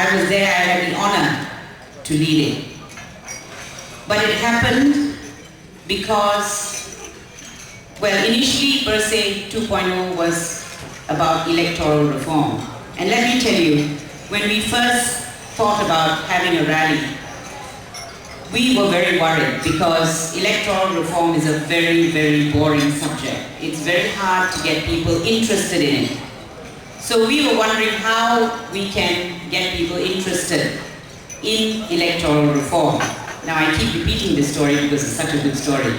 I was there, I had the honor to lead it. But it happened because, well, initially Bersih 2.0 was about electoral reform. And let me tell you, when we first thought about having a rally, we were very worried because electoral reform is a very, very boring subject. It's very hard to get people interested in it. So we were wondering how we can get people interested in electoral reform. Now I keep repeating this story because it's such a good story.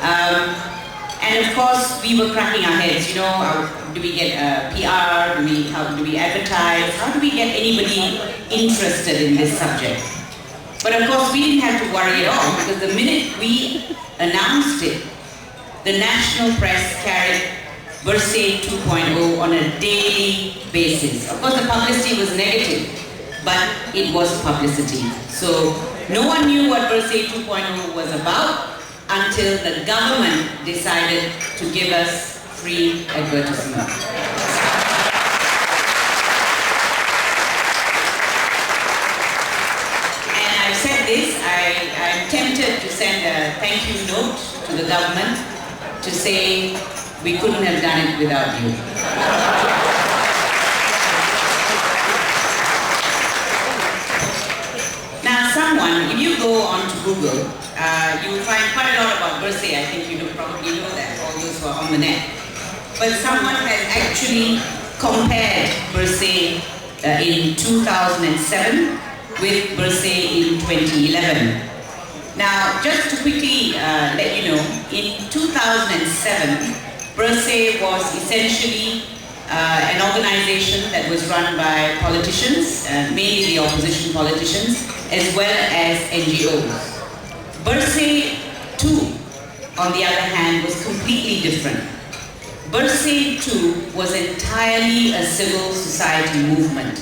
And of course we were cracking our heads, you know, how do we get PR, how do we advertise, how do we get anybody interested in this subject? But of course we didn't have to worry at all because the minute we announced it, the national press carried Bersih 2.0 on a daily basis. Of course the publicity was negative, but it was publicity. So no one knew what Bersih 2.0 was about until the government decided to give us free advertisement. And I've said this, I'm tempted to send a thank you note to the government to say we couldn't have done it without you. Now someone, if you go onto Google, you will find quite a lot about Bersih. I think you probably know that, all those who are on the net. But someone has actually compared Bersih in 2007 with Bersih in 2011. Now, just to quickly let you know, in 2007, Bersih was essentially an organization that was run by politicians, mainly the opposition politicians, as well as NGOs. Bersih 2, on the other hand, was completely different. Bersih 2 was entirely a civil society movement.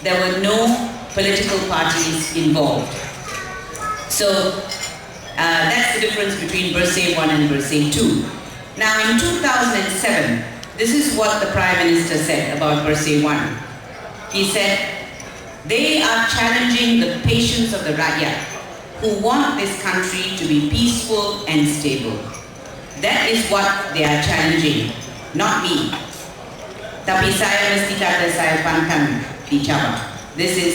There were no political parties involved. So that's the difference between Bersih 1 and Bersih 2. Now in 2007, this is what the Prime Minister said about Bersih 1. He said, they are challenging the patience of the Rakyat, who want this country to be peaceful and stable. That is what they are challenging, not me. Tapi saya mesti kata saya pantang dicabar. This is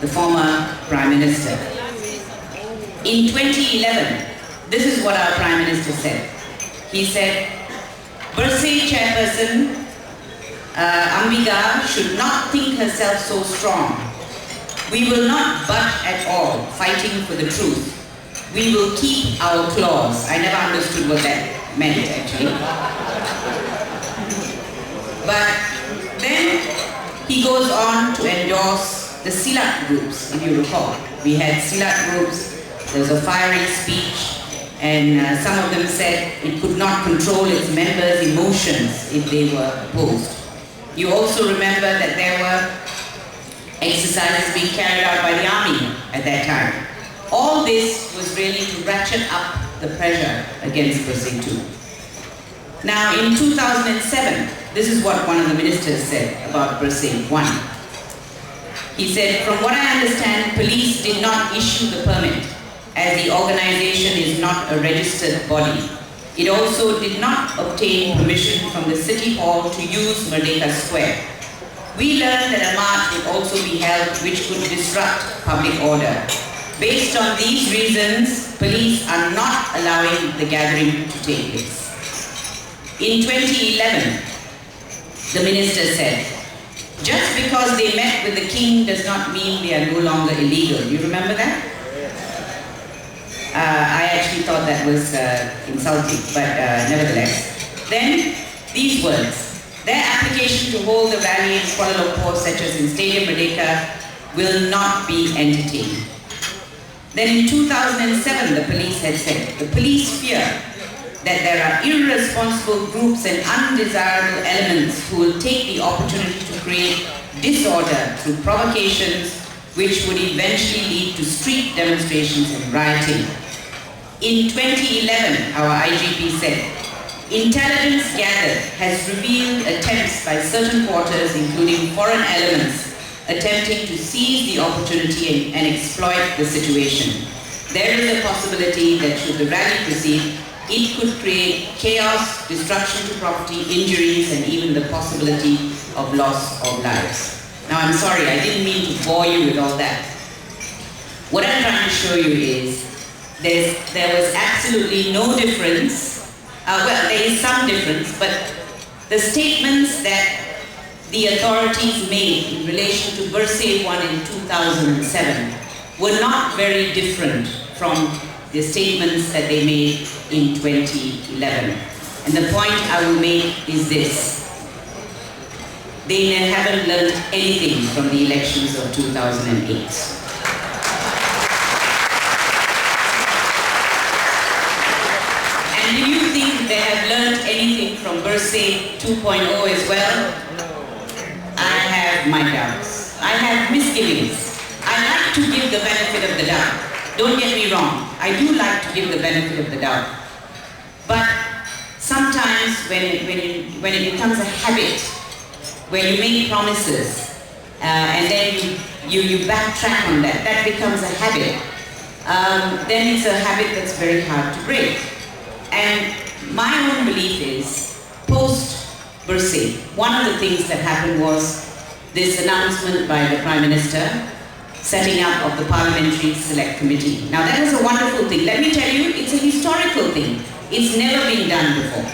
the former Prime Minister. In 2011, this is what our Prime Minister said. He said, Bersih Chairperson Ambika should not think herself so strong. We will not budge at all, fighting for the truth. We will keep our claws. I never understood what that meant, actually. But then he goes on to endorse the Silat groups, if you recall. We had Silat groups, there was a fiery speech, and some of them said it could not control its members' emotions if they were opposed. You also remember that there were exercises being carried out by the army at that time. All this was really to ratchet up the pressure against Bersih 2. Now in 2007, this is what one of the ministers said about Bersih 1. He said, from what I understand, police did not issue the permit as the organization is not a registered body. It also did not obtain permission from the City Hall to use Merdeka Square. We learned that a march would also be held which could disrupt public order. Based on these reasons, police are not allowing the gathering to take place. In 2011, the minister said, just because they met with the king does not mean they are no longer illegal. Do you remember that? I actually thought that was insulting, but nevertheless. Then, these words. Their application to hold the rally in Kuala Lumpur, such as in Stadium Merdeka, will not be entertained. Then in 2007, the police had said, the police fear that there are irresponsible groups and undesirable elements who will take the opportunity to create disorder through provocations which would eventually lead to street demonstrations and rioting. In 2011, our IGP said, intelligence gathered has revealed attempts by certain quarters, including foreign elements, attempting to seize the opportunity and exploit the situation. There is a possibility that should the rally proceed, it could create chaos, destruction to property, injuries, and even the possibility of loss of lives. Now I'm sorry, I didn't mean to bore you with all that. What I'm trying to show you is there was absolutely no difference. Well, there is some difference, but the statements that the authorities made in relation to Bursay 1 in 2007 were not very different from the statements that they made in 2011. And the point I will make is this. They haven't learned anything from the elections of 2008. And do you think they have learned anything from Bursay 2.0 as well? I have my doubts. I have misgivings. I like to give the benefit of the doubt. Don't get me wrong. I do like to give the benefit of the doubt. But sometimes when it becomes a habit, where you make promises and then you backtrack on that, that becomes a habit, then it's a habit that's very hard to break. And my own belief is, post-Bursay, one of the things that happened was this announcement by the Prime Minister setting up of the Parliamentary Select Committee. Now that was a wonderful thing. Let me tell you, it's a historical thing. It's never been done before.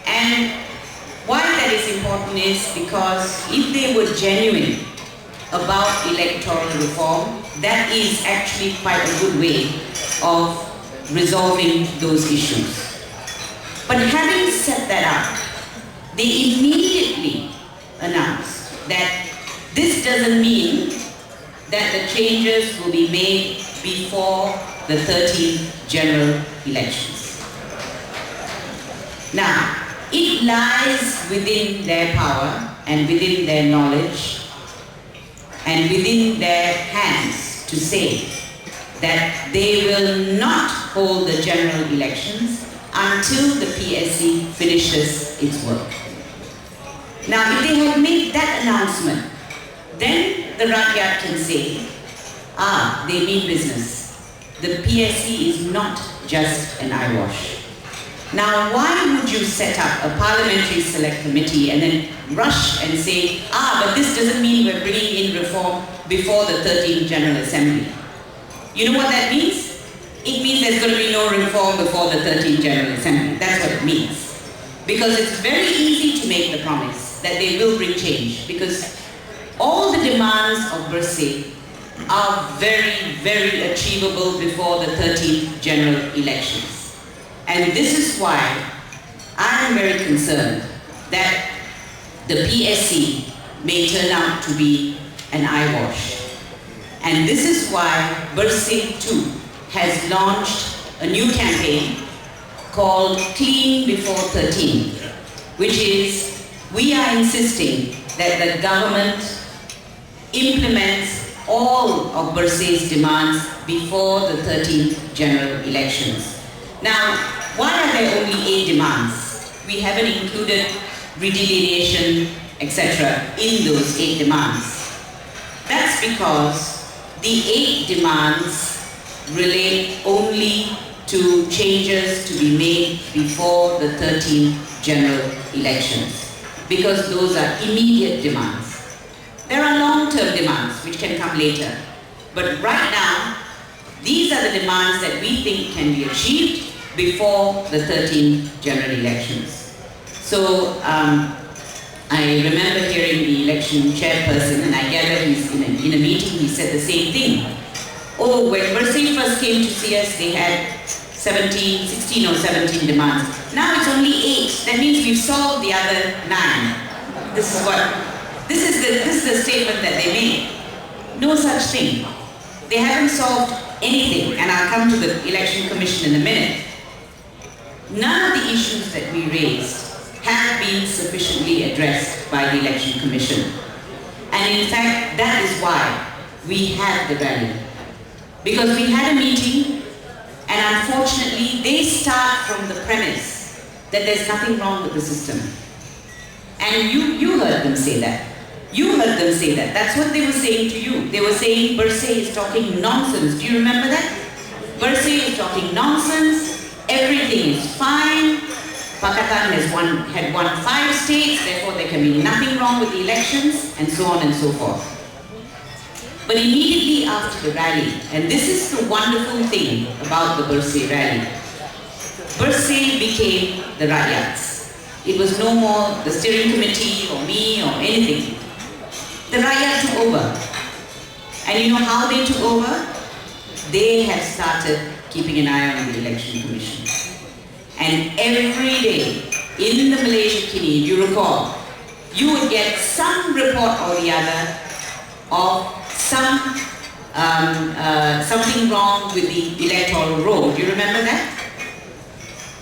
And why that is important is because if they were genuine about electoral reform, that is actually quite a good way of resolving those issues. But having set that up, they immediately announced that this doesn't mean that the changes will be made before the 13th general elections. Now, it lies within their power and within their knowledge and within their hands to say that they will not hold the general elections until the PSC finishes its work. Now, if they had made that announcement, then the Rakyat can say, they mean business. The PSC is not just an eyewash. Now, why would you set up a Parliamentary Select Committee and then rush and say, but this doesn't mean we're bringing in reform before the 13th General Assembly? You know what that means? It means there's going to be no reform before the 13th General Assembly. That's what it means. Because it's very easy to make the promise that they will bring change, because all the demands of Bursay are very, very achievable before the 13th General Elections. And this is why I'm very concerned that the PSC may turn out to be an eyewash. And this is why Bursay 2 has launched a new campaign called Clean Before 13, which is, we are insisting that the government implements all of Bursay's demands before the 13th general elections. Now, why are there only 8 demands? We haven't included redelineation, etc. in those 8 demands. That's because the 8 demands relate only to changes to be made before the 13th general elections, because those are immediate demands. There are long-term demands which can come later, but right now, these are the demands that we think can be achieved before the 13th general elections. So I remember hearing the election chairperson, and I gather he's in a meeting, he said the same thing. Oh, when Bursay first came to see us, they had 16 or 17 demands. Now it's only 8. That means we've solved the other 9. This is the statement that they made. No such thing. They haven't solved anything, and I'll come to the Election Commission in a minute. None of the issues that we raised have been sufficiently addressed by the Election Commission. And in fact, that is why we had the rally. Because we had a meeting, and unfortunately, they start from the premise that there's nothing wrong with the system. And you heard them say that. You heard them say that. That's what they were saying to you. They were saying Bersih is talking nonsense. Do you remember that? Bersih is talking nonsense. Everything is fine. Pakatan had won 5 states, therefore there can be nothing wrong with the elections, and so on and so forth. But immediately after the rally, and this is the wonderful thing about the Bersih rally, Bersih became the Rakyats. It was no more the steering committee or me or anything. The Rakyat took over. And you know how they took over? They have started keeping an eye on the election commission. And every day in the Malaysia Kini, if you recall, you would get some report or the other of something wrong with the electoral roll. Do you remember that?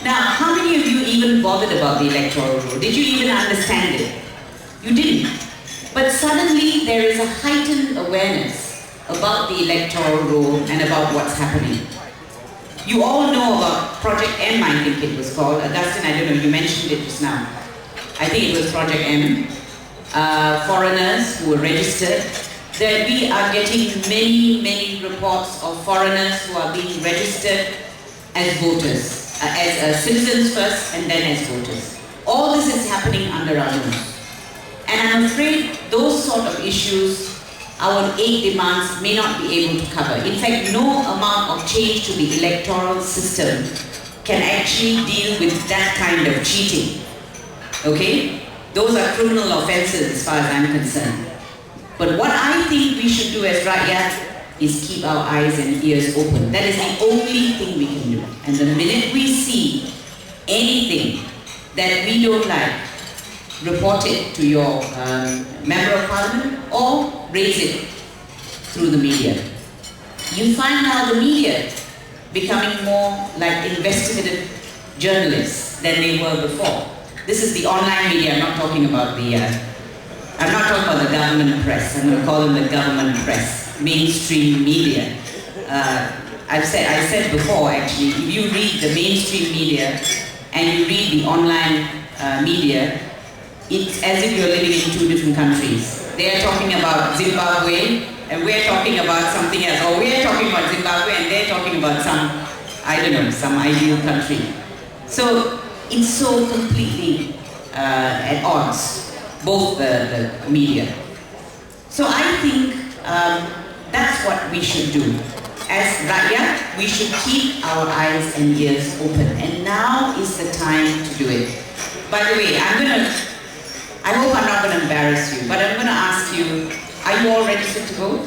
Now, how many of you even bothered about the electoral roll? Did you even understand it? You didn't. But suddenly there is a heightened awareness about the electoral roll and about what's happening. You all know about Project M, I think it was called. Augustine, I don't know, you mentioned it just now. I think it was Project M. Foreigners who were registered. That we are getting many reports of foreigners who are being registered as voters, as citizens first and then as voters. All this is happening under our nose. And I'm afraid those sort of issues, our 8 demands may not be able to cover. In fact, no amount of change to the electoral system can actually deal with that kind of cheating. Okay? Those are criminal offenses as far as I'm concerned. But what I think we should do as Rakyat is keep our eyes and ears open. That is the only thing we can do. And the minute we see anything that we don't like, report it to your Member of Parliament or raise it through the media. You find now the media becoming more like investigative journalists than they were before. This is the online media. I'm not talking about the government press. I'm going to call them the government press, mainstream media. I said before actually, if you read the mainstream media and you read the online media, it's as if you're living in 2 different countries. They are talking about Zimbabwe and we're talking about something else. Or we're talking about Zimbabwe and they're talking about some, I don't know, some ideal country. So it's so completely at odds, both the media. So I think that's what we should do. As Rakyat, we should keep our eyes and ears open. And now is the time to do it. By the way, I hope I'm not going to embarrass you, but I'm going to ask you, are you all registered to vote?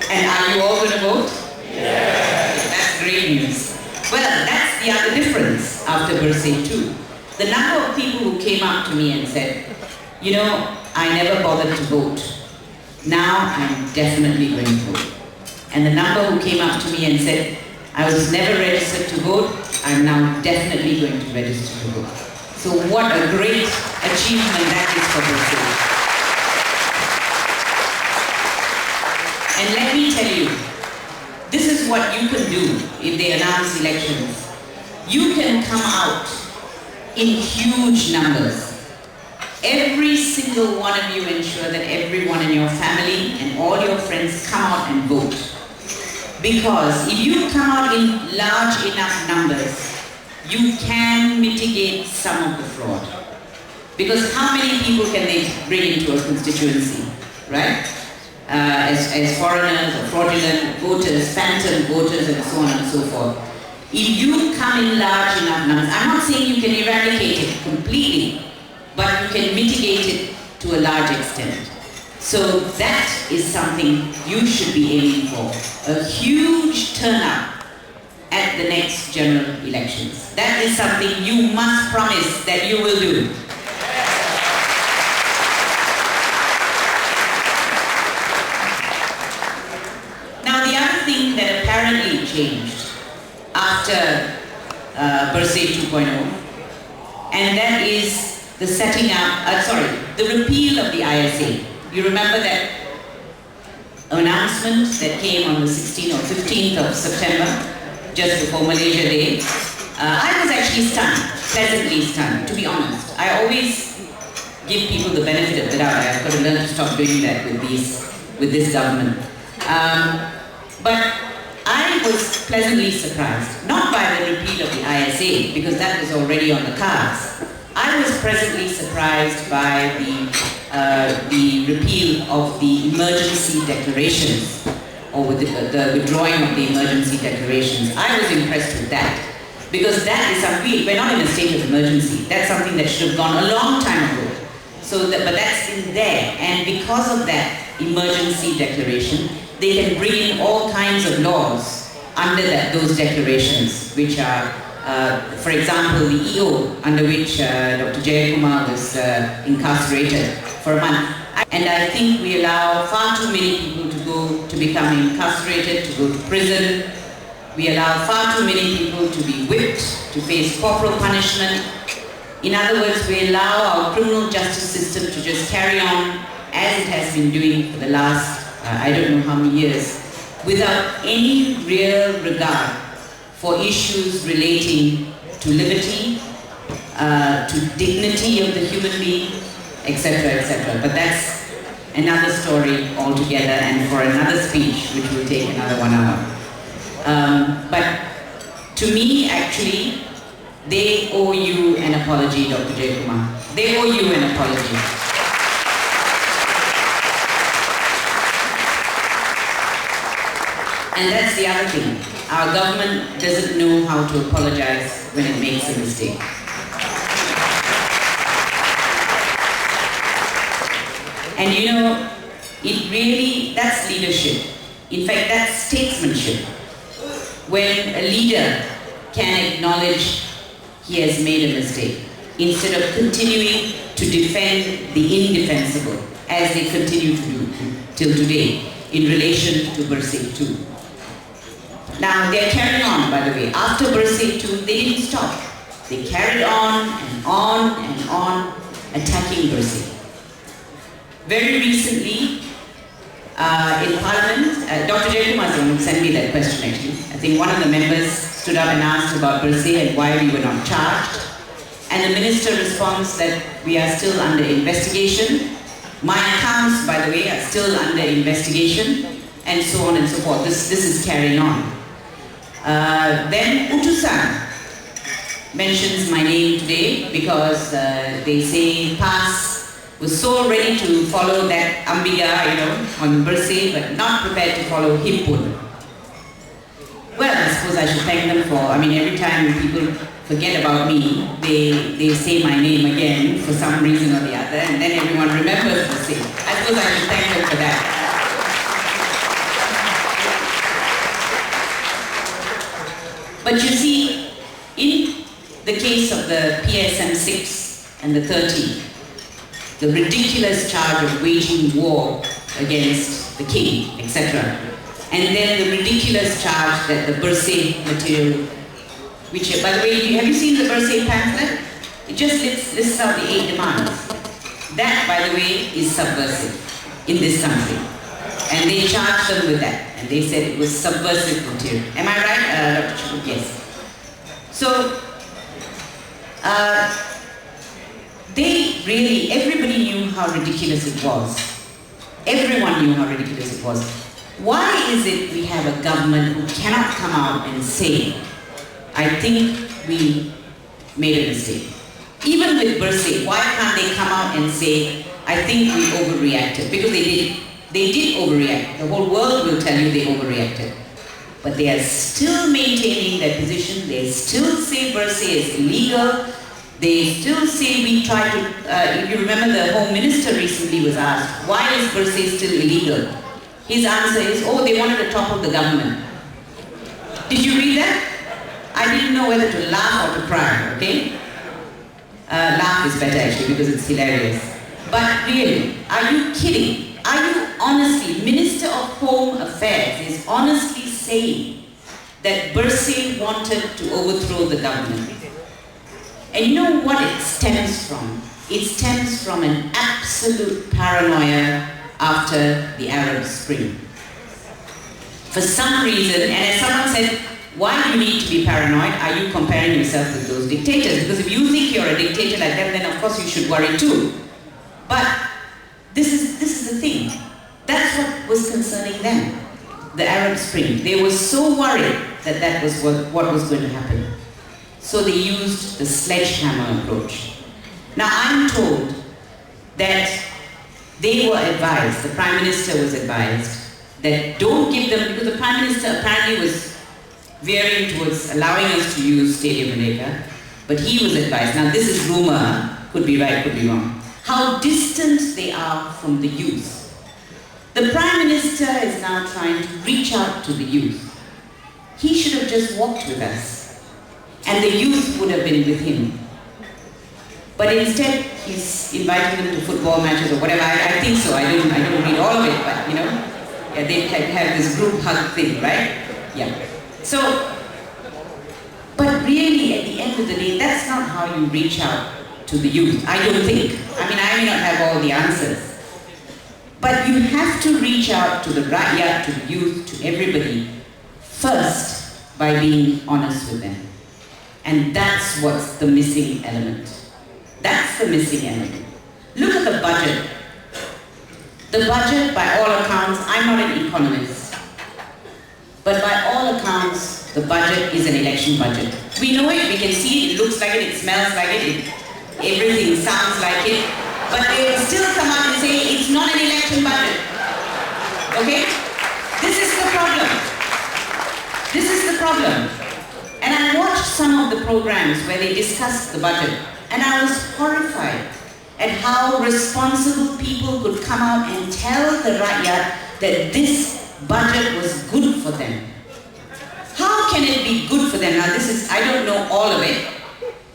And are you all going to vote? Yes. That's great news. Well, that's the other difference after Bersih 2. The number of people who came up to me and said, you know, I never bothered to vote. Now I'm definitely going to vote. And the number who came up to me and said, I was never registered to vote, I'm now definitely going to register to vote. So what a great achievement that is for Bersih. And let me tell you, this is what you can do if they announce elections. You can come out in huge numbers. Every single one of you ensure that everyone in your family and all your friends come out and vote. Because if you come out in large enough numbers, you can mitigate some of the fraud. Because how many people can they bring into a constituency, right? As foreigners or fraudulent voters, phantom voters and so on and so forth. If you come in large enough numbers, I'm not saying you can eradicate it completely, but you can mitigate it to a large extent. So that is something you should be aiming for. A huge turnout at the next general elections. That is something you must promise that you will do. Now the other thing that apparently changed after Bersih 2.0, and that is the setting up, the repeal of the ISA. You remember that announcement that came on the 16th or 15th of September, just before Malaysia Day. I was actually stunned, pleasantly stunned, to be honest. I always give people the benefit of the doubt. I've got to learn to stop doing that with this government. But I was pleasantly surprised, not by the repeal of the ISA, because that was already on the cards. I was pleasantly surprised by the repeal of the emergency declarations, or with the withdrawing of the emergency declarations. I was impressed with that, because that is something, we're not in a state of emergency. That's something that should have gone a long time ago. But that's in there, and because of that emergency declaration, they can bring in all kinds of laws under those declarations, which are, for example, the EO, under which Dr. Jayakumar was incarcerated for a month. And I think we allow far too many people to become incarcerated, to go to prison. We allow far too many people to be whipped, to face corporal punishment. In other words, we allow our criminal justice system to just carry on as it has been doing for the last, I don't know how many years, without any real regard for issues relating to liberty, to dignity of the human being, etc., etc. But that's another story altogether, and for another speech, which will take another 1 hour. But to me, actually, they owe you an apology, Dr. Jayakumar. They owe you an apology. And that's the other thing. Our government doesn't know how to apologize when it makes a mistake. And you know, it really, that's leadership. In fact, that's statesmanship. When a leader can acknowledge he has made a mistake, instead of continuing to defend the indefensible, as they continue to do till today, in relation to Bursay 2. Now, they're carrying on, by the way. After Bursay 2, they didn't stop. They carried on and on and on, attacking Bursay. Very recently, in Parliament, Dr. Jayakumar sent me that question actually. I think one of the members stood up and asked about Bursay and why we were not charged. And the minister responds that we are still under investigation. My accounts, by the way, are still under investigation, and so on and so forth. This is carrying on. Then Utusan mentions my name today because they say PAS was so ready to follow that Ambiga, you know, on Bursay, but not prepared to follow Himpun. Well, I suppose I should thank them for, I mean, every time people forget about me, they say my name again for some reason or the other, and then everyone remembers Bursay. I suppose I should thank them for that. But you see, in the case of the PSM 6 and the 30, the ridiculous charge of waging war against the king, etc. And then the ridiculous charge that the Bursay material, which, by the way, have you seen the Bursay pamphlet? It just lists out the 8 demands. That, by the way, is subversive in this country. And they charged them with that. And they said it was subversive material. Am I right, Dr. Chubut? Yes. So, they really, everybody knew how ridiculous it was. Everyone knew how ridiculous it was. Why is it we have a government who cannot come out and say, I think we made a mistake? Even with Bursay, why can't they come out and say, I think we overreacted? Because they did. They did overreact. The whole world will tell you they overreacted. But they are still maintaining their position. They still say Bursay is illegal. They still say we try to, if you remember, the Home Minister recently was asked, why is Bursay still illegal? His answer is, oh, they wanted to topple the government. Did you read that? I didn't know whether to laugh or to cry, okay? Laugh is better actually because it's hilarious. But really, are you kidding? Are you honestly, Minister of Home Affairs is honestly saying that Bursay wanted to overthrow the government? And you know what it stems from? It stems from an absolute paranoia after the Arab Spring. For some reason, and as someone said, why do you need to be paranoid? Are you comparing yourself with those dictators? Because if you think you're a dictator like them, then of course you should worry too. But this is the thing. That's what was concerning them, the Arab Spring. They were so worried that that was what was going to happen. So they used the sledgehammer approach. Now I'm told that they were advised, the Prime Minister was advised, that don't give them, because the Prime Minister apparently was veering towards allowing us to use Stadium Merdeka, but he was advised, now this is rumor, could be right, could be wrong, how distant they are from the youth. The Prime Minister is now trying to reach out to the youth. He should have just walked with us, and the youth would have been with him. But instead, he's inviting them to football matches or whatever. I think so. I don't read all of it, but you know, yeah, they have this group hug thing, right? Yeah. So, but really, at the end of the day, that's not how you reach out to the youth. I don't think. I mean, I may not have all the answers. But you have to reach out to the rakyat, to the youth, to everybody, first by being honest with them. And that's what's the missing element. That's the missing element. Look at the budget. The budget, by all accounts, I'm not an economist, but by all accounts, the budget is an election budget. We know it, we can see it, it looks like it, it smells like it, everything sounds like it, but they will still come out and say it's not an election budget. Okay? This is the problem. This is the problem. And I watched some of the programs where they discussed the budget, and I was horrified at how responsible people could come out and tell the rakyat that this budget was good for them. How can it be good for them? Now this is, I don't know all of it,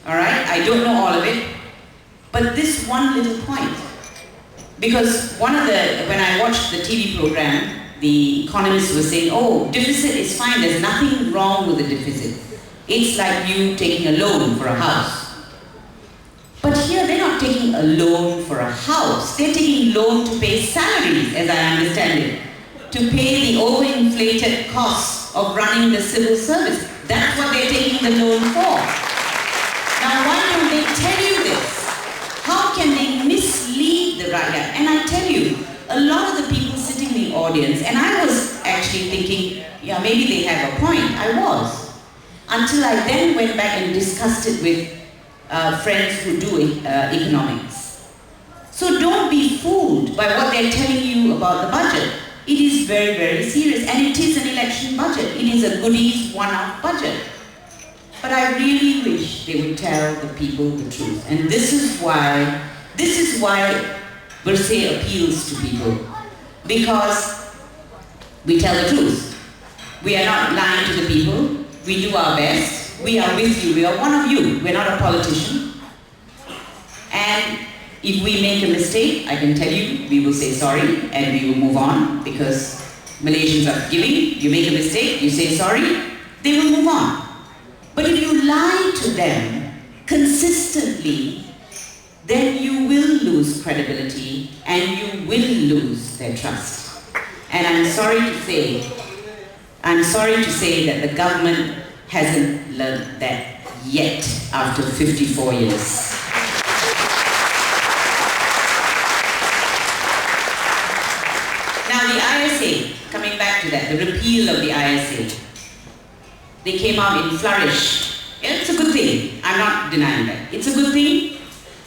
all right? I don't know all of it, but this one little point. Because when I watched the TV program, the economists were saying, oh, deficit is fine, there's nothing wrong with the deficit. It's like you taking a loan for a house. But here they're not taking a loan for a house, they're taking loan to pay salaries, as I understand it, to pay the overinflated costs of running the civil service. That's what they're taking the loan for. Now why don't they tell you this? How can they mislead the rakyat? And I tell you, a lot of the people sitting in the audience, and I was actually thinking, yeah, maybe they have a point. I was. Until I then went back and discussed it with friends who do economics. So don't be fooled by what they're telling you about the budget. It is very, very serious, and it is an election budget. It is a goodies one-off budget. But I really wish they would tell the people the truth. And this is why Bersih appeals to people. Because we tell the truth. We are not lying to the people. We do our best. We are with you. We are one of you. We're not a politician. And if we make a mistake, I can tell you, we will say sorry and we will move on, because Malaysians are forgiving. You make a mistake, you say sorry, they will move on. But if you lie to them consistently, then you will lose credibility and you will lose their trust. And I'm sorry to say that the government hasn't learned that yet after 54 years. Now the ISA, coming back to that, the repeal of the ISA, they came out in flourish. Yeah, it's a good thing. I'm not denying that. It's a good thing,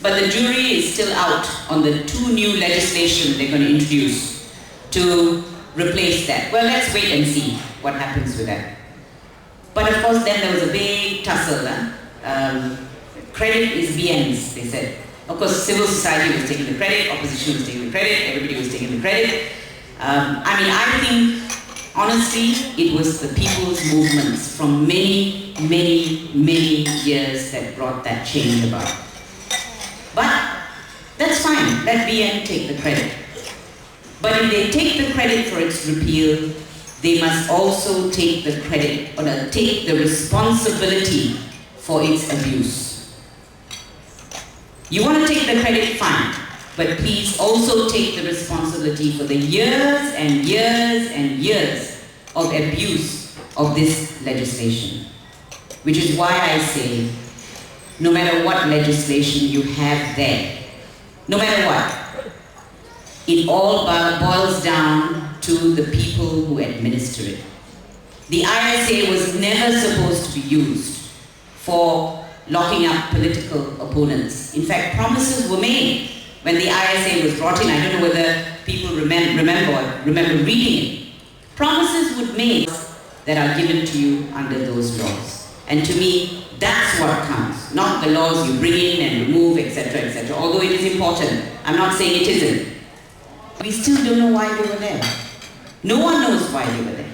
but the jury is still out on the two new legislation they're going to introduce to replace that. Well, let's wait and see what happens with that. But of course, then there was a big tussle. Credit is BN's, they said. Of course, civil society was taking the credit, opposition was taking the credit, everybody was taking the credit. I think, honestly, it was the people's movements from many, many, many years that brought that change about. But that's fine, let BN take the credit. But if they take the credit for its repeal, they must also take the credit, or take the responsibility for its abuse. You want to take the credit, fine, but please also take the responsibility for the years and years and years of abuse of this legislation. Which is why I say, no matter what legislation you have there, no matter what, it all boils down to the people who administer it. The ISA was never supposed to be used for locking up political opponents. In fact, promises were made when the ISA was brought in. I don't know whether people remember reading it. Promises were made that are given to you under those laws. And to me, that's what counts, not the laws you bring in and remove, etc., etc. Although it is important, I'm not saying it isn't. We still don't know why they were there. No one knows why they were there.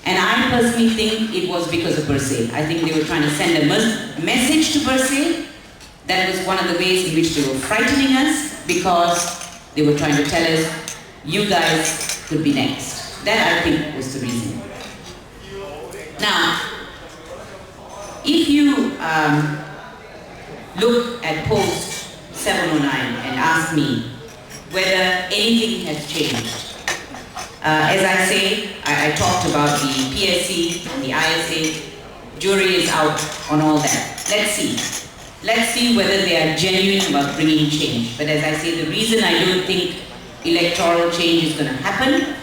And I personally think it was because of Bersih. I think they were trying to send a message to Bersih. That was one of the ways in which they were frightening us, because they were trying to tell us, you guys could be next. That, I think, was the reason. Now, if you look at post 709 and ask me whether anything has changed, as I say, I talked about the PSC and the ISA. Jury is out on all that. Let's see. Let's see whether they are genuine about bringing change. But as I say, the reason I don't think electoral change is going to happen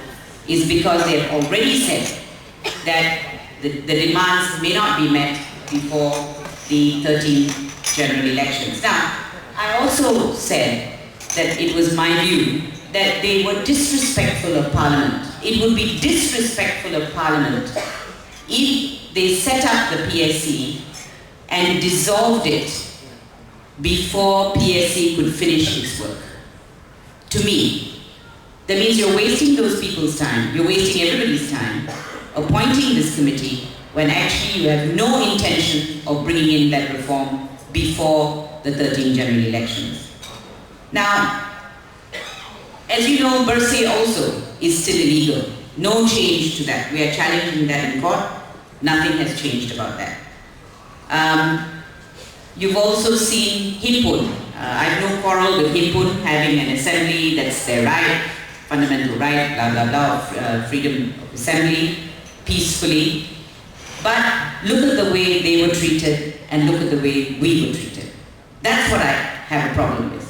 is because they have already said that the demands may not be met before the 13 general elections. Now, I also said that it was my view that they were disrespectful of Parliament. It would be disrespectful of Parliament if they set up the PSC and dissolved it before PSC could finish its work. To me, that means you're wasting those people's time, you're wasting everybody's time, appointing this committee when actually you have no intention of bringing in that reform before the 13 general elections. Now, as you know, Bersih also is still illegal. No change to that. We are challenging that in court. Nothing has changed about that. You've also seen Himpun. I have no quarrel with Himpun having an assembly, that's their right, fundamental right, blah, blah, blah, freedom of assembly, peacefully. But look at the way they were treated and look at the way we were treated. That's what I have a problem with.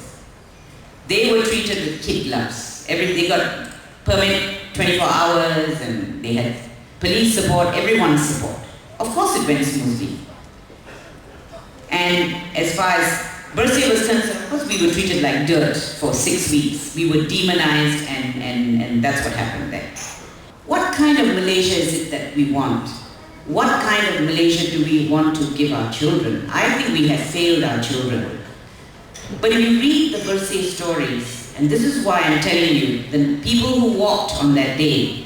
They were treated with kid gloves. They got permit 24 hours and they had police support, everyone's support. Of course it went smoothly. And as far as Bersih was concerned, of course we were treated like dirt for 6 weeks. We were demonized and that's what happened there. What kind of Malaysia is it that we want? What kind of Malaysia do we want to give our children? I think we have failed our children. But if you read the Bersih stories, and this is why I'm telling you, the people who walked on that day,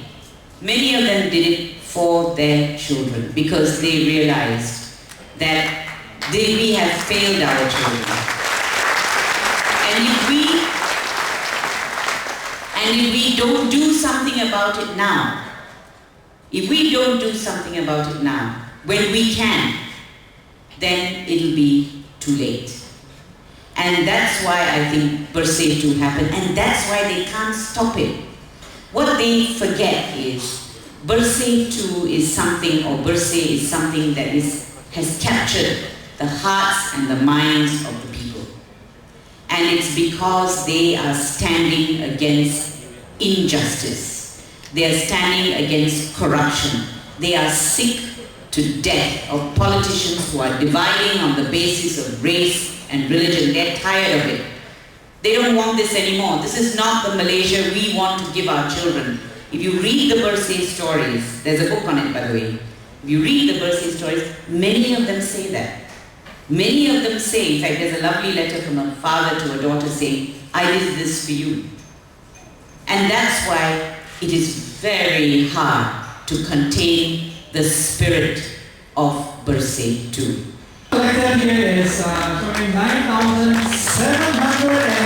many of them did it for their children because they realized that we have failed our children. And if we don't do something about it now, when we can, then it'll be too late. And that's why I think Bersih 2 happened, and that's why they can't stop it. What they forget is Bersih 2 is something, or Bersih is something that has captured the hearts and the minds of the people. And it's because they are standing against injustice. They are standing against corruption. They are sick to death of politicians who are dividing on the basis of race and religion. They're tired of it. They don't want this anymore. This is not the Malaysia we want to give our children. If you read the Bersih stories, there's a book on it by the way. If you read the Bersih stories, many of them say that. Many of them say, in fact there's a lovely letter from a father to a daughter saying, I did this for you. And that's why it is very hard to contain the spirit of Bersih 2. Collected here is 29,700.